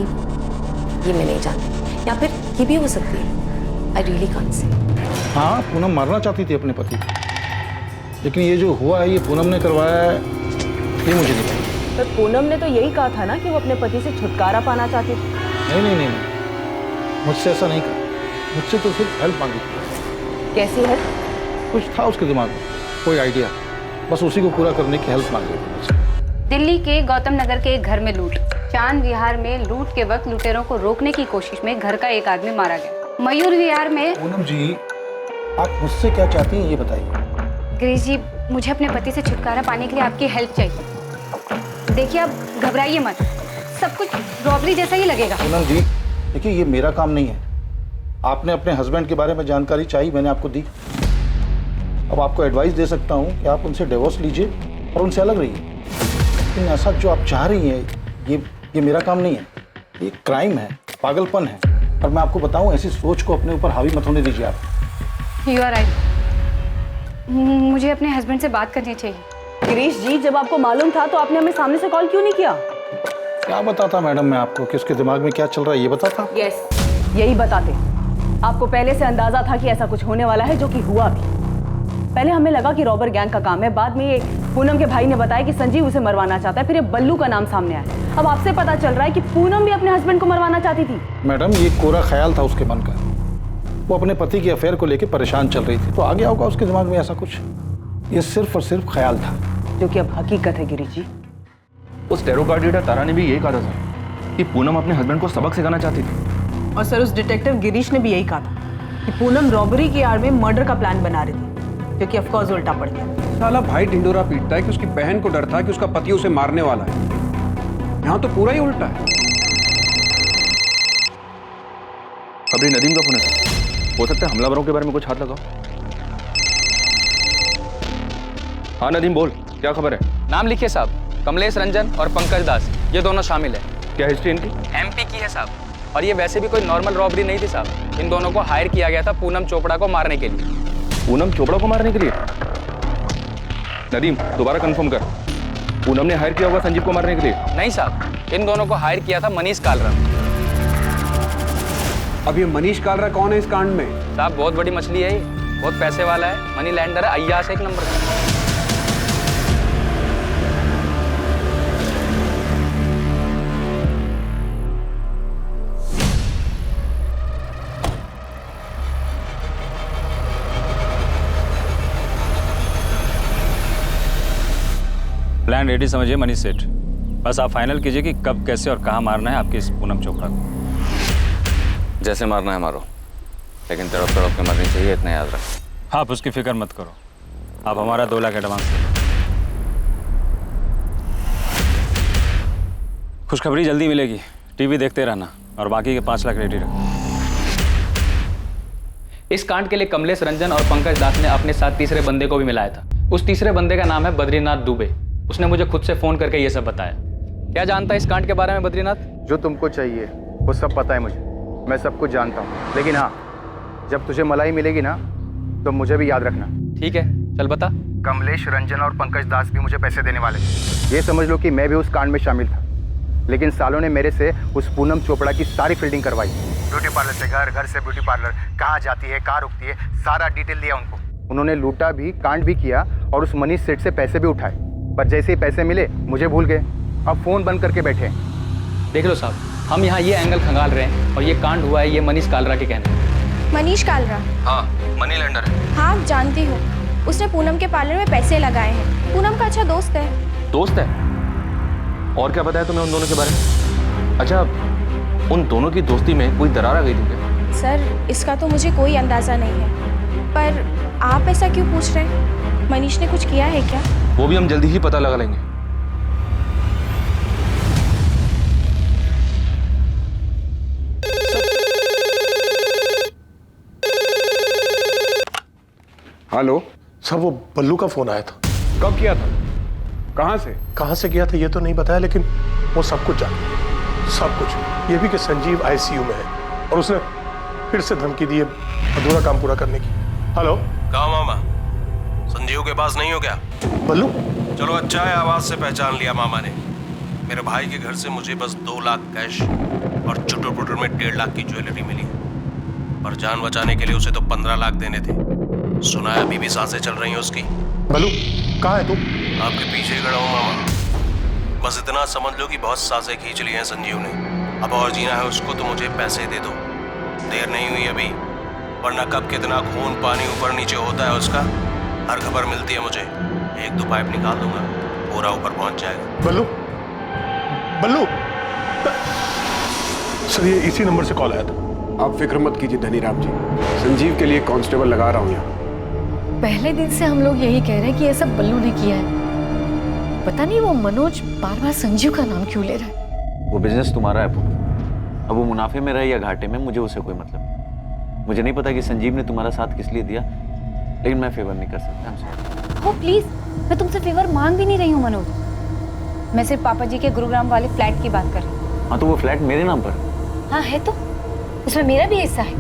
ये मैं नहीं जानती, या फिर ये भी हो सकती है। I really can't say. हाँ, पूनम मारना चाहती थी अपने पति को, लेकिन ये जो हुआ है ये पूनम ने करवाया है, ये मुझे नहीं पता। पर पूनम ने तो यही कहा था ना कि वो अपने पति से छुटकारा पाना चाहती थी। नहीं नहीं नहीं, मुझसे ऐसा नहीं कहा, मुझसे तो सिर्फ हेल्प मांगी थी। कैसी है? कुछ था उसके दिमाग में, कोई आइडिया, बस उसी को पूरा करने की हेल्प मांगी थी। दिल्ली के गौतम नगर के एक घर में लूट। चांद विहार में लूट के वक्त लुटेरों को रोकने की कोशिश में घर का एक आदमी मारा गया। मयूर विहार में। पूनम जी, आप मुझसे क्या चाहती हैं ये बताइए। गिरीश जी, मुझे अपने पति से छुटकारा पाने के लिए आपकी हेल्प चाहिए। देखिए, आप घबराइए मत, सब कुछ रॉबरी जैसा ही लगेगा। पूनम जी, देखिए ये मेरा काम नहीं है। आपने अपने हस्बैंड के बारे में जानकारी चाहिए, मैंने आपको दी। अब आपको एडवाइस दे सकता हूँ कि आप उनसे डिवोर्स लीजिए और उनसे अलग रहिए, लेकिन ऐसा जो आप चाह रही हैं ये मेरा काम नहीं है। ये क्राइम है, पागलपन है, और मैं आपको बताऊँ, ऐसी सोच को अपने ऊपर हावी मत होने दीजिए आप। यू आर राइट, मुझे अपने हस्बैंड से बात करनी चाहिए। गिरीश जी, जब आपको मालूम था तो आपने हमें सामने से कॉल क्यों नहीं किया? क्या बताता मैडम मैं आपको कि उसके दिमाग में क्या चल रहा है, ये बताता? यस, यही बताते। आपको पहले से अंदाजा था कि ऐसा कुछ होने वाला है, जो कि हुआ भी। पहले हमें लगा कि रॉबर गैंग का काम है, बाद में ये पूनम के भाई ने बताया कि संजीव उसे मरवाना चाहता है, फिर ये बल्लू का नाम सामने आया। अब आपसे पता चल रहा है कि पूनम भी अपने हस्बैंड को मरवाना चाहती थी। मैडम, ये कोरा ख्याल था उसके मन का। वो अपने पति के अफेयर को लेकर परेशान चल रही थी, तो आ गया होगा उसके दिमाग में ऐसा कुछ। ये सिर्फ और सिर्फ ख्याल था, जो कि अब हकीकत है। गिरीश जी, उस टैरो कार्ड रीडर तारा ने भी यही कहा था सर कि पूनम अपने हस्बैंड को सबक सिखाना चाहती थी। और सर, उस डिटेक्टिव गिरीश ने भी यही कहा था कि पूनम रॉबरी की आड़ में मर्डर का प्लान बना रही थी, जो कि ऑफ कोर्स उल्टा पड़ गया। साला भाई ढिंडोरा पीटता है कि उसकी बहन को डर था कि उसका पति उसे मारने वाला है। यहाँ तो पूरा ही उल्टा है। अभी नदीम का फोन है, हो सकता है हमलावरों के बारे में कुछ हाथ लगाओ। हाँ नदीम, बोल, क्या खबर है? नाम लिखिए साहब, कमलेश रंजन और पंकज दास, ये दोनों शामिल है। क्या हिस्ट्री इनकी? एमपी की है साहब, और ये वैसे भी कोई नॉर्मल रॉबरी नहीं थी साहब। इन दोनों को हायर किया गया था पूनम चोपड़ा को मारने के लिए। पूनम चोपड़ा को मारने के लिए? नदीम, दोबारा कंफर्म कर, पूनम ने हायर किया होगा संजीव को मारने के लिए? नहीं साहब, इन दोनों को हायर किया था मनीष कालरा। अब ये मनीष कालरा कौन है इस कांड में? साहब बहुत बड़ी मछली है ये, बहुत पैसे वाला है, मनी लैंडर है, अय्याश एक नंबर का। प्लान रेडी समझिए मनीष सेठ, बस आप फाइनल कीजिए कि कब, कैसे और कहाँ मारना है आपकी इस पूनम चोपड़ा को। जैसे मारना है मारो, लेकिन तड़प तड़प के मरनी चाहिए, इतना याद रखो। आप उसकी फिक्र मत करो, आप हमारा 2 लाख एडवांस दो। खुशखबरी जल्दी मिलेगी, टीवी देखते रहना, और बाकी के 5 लाख रेडी रखो। इस कांड के लिए कमलेश रंजन और पंकज दास ने अपने साथ तीसरे बंदे को भी मिलाया था। उस तीसरे बंदे का नाम है बद्रीनाथ दुबे। उसने मुझे खुद से फोन करके ये सब बताया। क्या जानता है इस कांड के बारे में बद्रीनाथ? जो तुमको चाहिए वो सब पता है मुझे, मैं सब कुछ जानता हूँ। लेकिन हाँ, जब तुझे मलाई मिलेगी ना तो मुझे भी याद रखना। ठीक है, चल बता। कमलेश रंजन और पंकज दास भी मुझे पैसे देने वाले थे। ये समझ लो कि मैं भी उस कांड में शामिल था, लेकिन सालों ने मेरे से उस पूनम चोपड़ा की सारी फील्डिंग करवाई। ब्यूटी पार्लर से घर, घर से ब्यूटी पार्लर, कहाँ जाती है, कहाँ रुकती है, सारा डिटेल दिया उनको। उन्होंने लूटा भी, कांड भी किया और उस मनीष सेठ से पैसे भी उठाए। पर जैसे ही पैसे मिले मुझे भूल गए, अब फोन बंद करके बैठे हैं। देख लो साहब, हम यहाँ ये एंगल खंगाल रहे हैं और ये कांड हुआ है ये मनीष कालरा के कहने। मनीष कालरा? हाँ, मनी लेंडर है। हाँ जानती हूँ, उसने पूनम के पार्लर में पैसे लगाए हैं। पूनम का अच्छा दोस्त है। दोस्त है? और क्या बताया तुम्हें उन दोनों के बारे में? अच्छा, उन दोनों की दोस्ती में कोई दरार आ गई थी क्या? सर इसका तो मुझे कोई अंदाजा नहीं है, पर आप ऐसा क्यों पूछ रहे हैं? मनीष ने कुछ किया है क्या? वो भी हम जल्दी ही पता लगा लेंगे। हेलो सर, वो बल्लू का फोन आया था। कब किया था? कहाँ से किया था ये तो नहीं बताया, लेकिन वो सब कुछ जाना, सब कुछ। ये भी कि संजीव आईसीयू में है और उसने फिर से धमकी दी है अधूरा काम पूरा करने की। हेलो, कहा मामा? संजीव के पास नहीं हो क्या? बल्लू? चलो अच्छा है, आवाज से पहचान लिया मामा ने। मेरे भाई के घर से मुझे बस 2 लाख कैश और चुटर पुटर में 1.5 लाख की ज्वेलरी मिली, पर जान बचाने के लिए उसे तो 15 लाख देने थे। सुना है अभी भी सांसें चल रही हैं उसकी। बल्लू कहाँ है तू? आपके पीछे खड़ा हूँ मामा। बस इतना समझ लो कि बहुत सांसें खींच ली हैं संजीव ने। अब और जीना है उसको तो मुझे पैसे दे दो, देर नहीं हुई अभी, वरना कब कितना खून पानी ऊपर नीचे होता है उसका हर खबर मिलती है मुझे। 1-2 पाइप निकाल दूंगा, पूरा ऊपर पहुंच जाएगा। बल्लू, बल्लू सर, ये इसी नंबर से कॉल आया था। आप फिक्र मत कीजिए धनीराम जी, संजीव के लिए कांस्टेबल लगा रहा हूँ यहाँ। पहले दिन से हम लोग यही कह रहे हैं कि ये सब बल्लू ने किया है। पता नहीं वो मनोज बार बार संजीव का नाम क्यों ले रहा है। वो बिजनेस तुम्हारा है पूनम, अब वो मुनाफे में रहे या घाटे में मुझे उससे कोई मतलब नहीं। मुझे नहीं पता कि संजीव ने तुम्हारा साथ किस लिए दिया, लेकिन मैं फेवर नहीं कर सकता। हो प्लीज, मैं तुमसे फेवर मांग भी नहीं रही हूँ मनोज। मैं सिर्फ पापा जी के गुरुग्राम वाले फ्लैट की बात कर रही हूँ। हाँ तो वो फ्लैट मेरे नाम पर? हाँ है तो, उसमें मेरा भी हिस्सा है।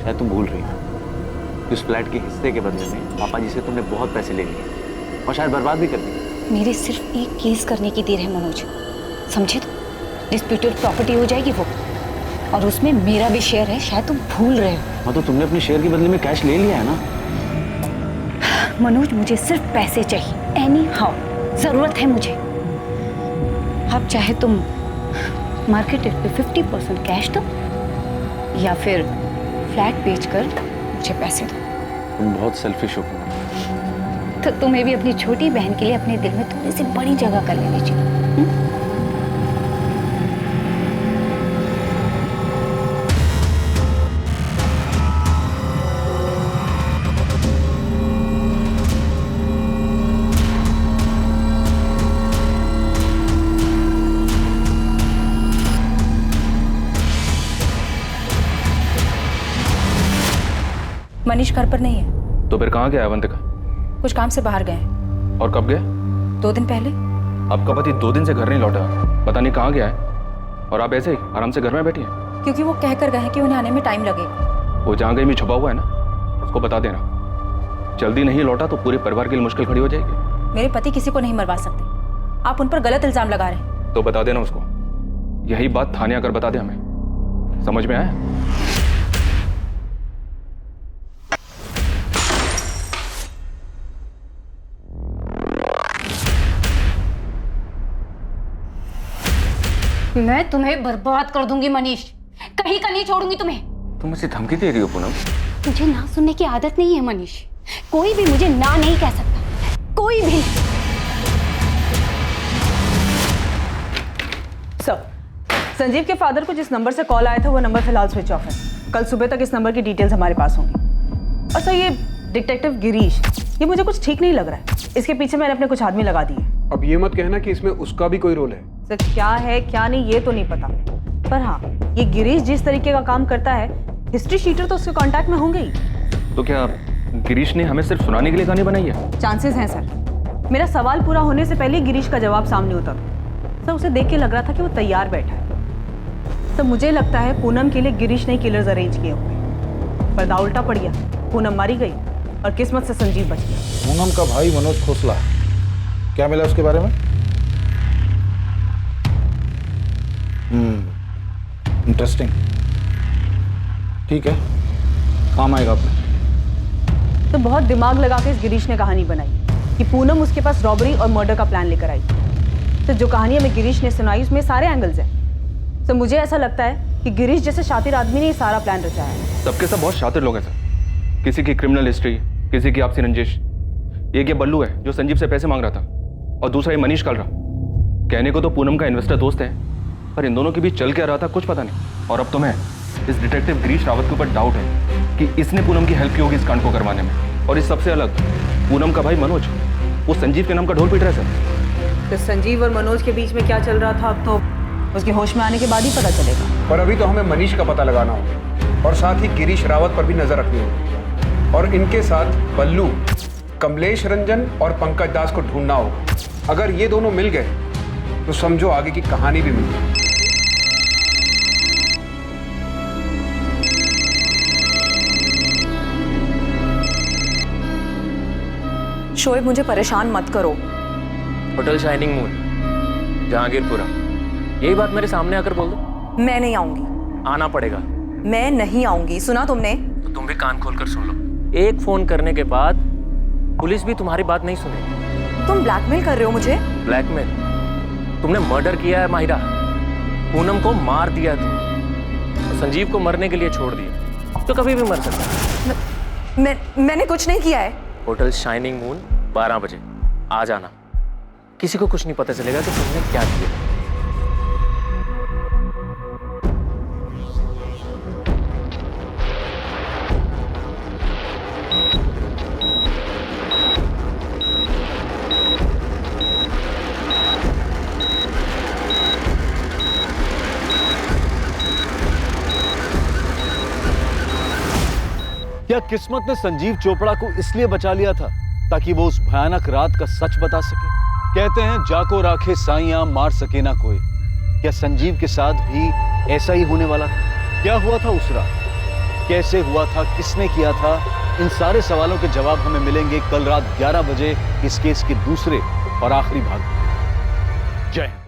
शायद तुम भूल रही हो, उस फ्लैट के हिस्से के बदले में पापा जी से तुमने बहुत पैसे ले लिए और शायद बर्बाद भी कर दिए। मेरे सिर्फ एक केस करने की देर है मनोज, समझे? तो डिस्प्यूटेड प्रॉपर्टी हो जाएगी वो, और उसमें मेरा भी शेयर है, शायद तुम भूल रहे हो। हाँ तो तुमने अपने शेयर के बदले में कैश ले लिया है ना? मनोज मुझे सिर्फ पैसे चाहिए, एनी हाउ जरूरत है मुझे। अब चाहे तुम मार्केट रेट पे 50% कैश दो या फिर फ्लैट बेचकर मुझे पैसे दो। तुम बहुत सेल्फिश हो। तो तुम्हें भी अपनी छोटी बहन के लिए अपने दिल में थोड़ी सी बड़ी जगह कर लेनी चाहिए। मनीष घर पर नहीं है। तो फिर कहाँ गया अवंतिका? कुछ काम से बाहर गए हैं। और कब गए? 2 दिन पहले। आपका पति 2 दिन से घर नहीं लौटा, पता नहीं कहाँ गया है, और आप ऐसे ही आराम से घर में बैठी हैं। क्योंकि वो कह कर गए हैं कि उन्हें आने में टाइम लगेगा। वो जहाँ कहीं भी छुपा हुआ है ना, उसको बता देना। जल्दी नहीं लौटा तो पूरे परिवार के लिए मुश्किल खड़ी हो जाएगी। मेरे पति किसी को नहीं मरवा सकते, आप उन पर गलत इल्जाम लगा रहे हैं। तो बता देना उसको, यही बात थाने आकर बता दे हमें। समझ में आया? मैं तुम्हें बर्बाद कर दूंगी मनीष, कहीं का नहीं छोड़ूंगी तुम्हें। तुम मुझे धमकी दे रही हो पूनम? मुझे ना सुनने की आदत नहीं है मनीष, कोई भी मुझे ना नहीं कह सकता, कोई भी। सर, संजीव के फादर को जिस नंबर से कॉल आया था वो नंबर फिलहाल स्विच ऑफ है। कल सुबह तक इस नंबर की डिटेल्स हमारे पास होंगी। और सर ये डिटेक्टिव गिरीश, ये मुझे कुछ ठीक नहीं लग रहा है। इसके पीछे मैंने अपने कुछ आदमी लगा दिए। अब ये मत कहना कि इसमें उसका भी कोई रोल है। सर क्या है क्या नहीं ये तो नहीं पता, पर हाँ ये गिरीश जिस तरीके का काम करता है, हिस्ट्री शीटर तो उसके कांटेक्ट में होंगे ही। तो क्या गिरीश ने हमें सिर्फ सुनाने के लिए कहानी बनाई है? चांसेस हैं सर। मेरा सवाल पूरा होने से पहले गिरीश का जवाब सामने होता था। सर उसे देख के लग रहा था कि वो तैयार बैठा है। तो मुझे लगता है पूनम के लिए गिरीश ने किलर्स अरेंज किए होंगे। पर्दा उल्टा पड़ गया, पूनम मारी गई और किस्मत से संजीव बच गया। पूनम का भाई मनोज खोसला, क्या मिला उसके बारे में? इंटरेस्टिंग, ठीक है, काम आएगा अपने। तो बहुत दिमाग लगा के इस गिरीश ने कहानी बनाई। कि पूनम उसके पास रॉबरी और मर्डर का प्लान लेकर आई। तो जो कहानी हमें गिरीश ने सुनाई उसमें सारे एंगल्स हैं। तो मुझे ऐसा लगता है कि गिरीश जैसे शातिर आदमी ने ये सारा प्लान रचाया है। सबके सब बहुत शातिर लोग हैं सर। किसी की क्रिमिनल हिस्ट्री, किसी की आपसी रंजिश। एक ये बल्लू है जो संजीव से पैसे मांग रहा था, और दूसरा ये मनीष कालरा। कहने को तो पूनम का इन्वेस्टर दोस्त है, पर इन दोनों के बीच चल क्या रहा था कुछ पता नहीं। और अब तो मैं इस डिटेक्टिव गिरीश रावत के ऊपर डाउट है कि इसने पूनम की हेल्प की होगी इस कांड को करवाने में। और इस सबसे अलग, पूनम का भाई मनोज, वो संजीव के नाम का ढोल पीट रहा है सर। तो संजीव और मनोज के बीच में क्या चल रहा था अब तो उसके होश में आने के बाद ही पता चलेगा। पर अभी तो हमें मनीष का पता लगाना होगा और साथ ही गिरीश रावत पर भी नजर रखनी होगी। और इनके साथ बल्लू, कमलेश रंजन और पंकज दास को ढूंढना होगा। अगर ये दोनों मिल गए तो समझो आगे की कहानी भी मिल गई। शोएब, मुझे परेशान मत करो। होटल शाइनिंग मून, जहांगीरपुरा, यही बात मेरे सामने आकर बोल दो। मैं नहीं आऊंगी। आना पड़ेगा। मैं नहीं आऊंगी, सुना तुमने? तो तुम भी कान खोलकर सुन लो। एक फोन करने के बाद पुलिस भी तुम्हारी बात नहीं सुनेगी। तुम ब्लैकमेल कर रहे हो मुझे? ब्लैकमेल? तुमने मर्डर किया है माहिरा, पूनम को मार दिया तुम, तो संजीव को मरने के लिए छोड़ दिया। तो कभी भी मर सकता है। मैंने कुछ नहीं किया है। होटल शाइनिंग मून 12 बजे आ जाना। किसी को कुछ नहीं पता चलेगा कि तुमने क्या किया। क्या किस्मत ने संजीव चोपड़ा को इसलिए बचा लिया था ताकि वो उस भयानक रात का सच बता सके? कहते हैं जाको राखे साइयां मार सके ना कोई। क्या संजीव के साथ भी ऐसा ही होने वाला था? क्या हुआ था उस रात? कैसे हुआ था? किसने किया था? इन सारे सवालों के जवाब हमें मिलेंगे कल रात 11 बजे इस केस के दूसरे और आखिरी भाग में। जय हिंद।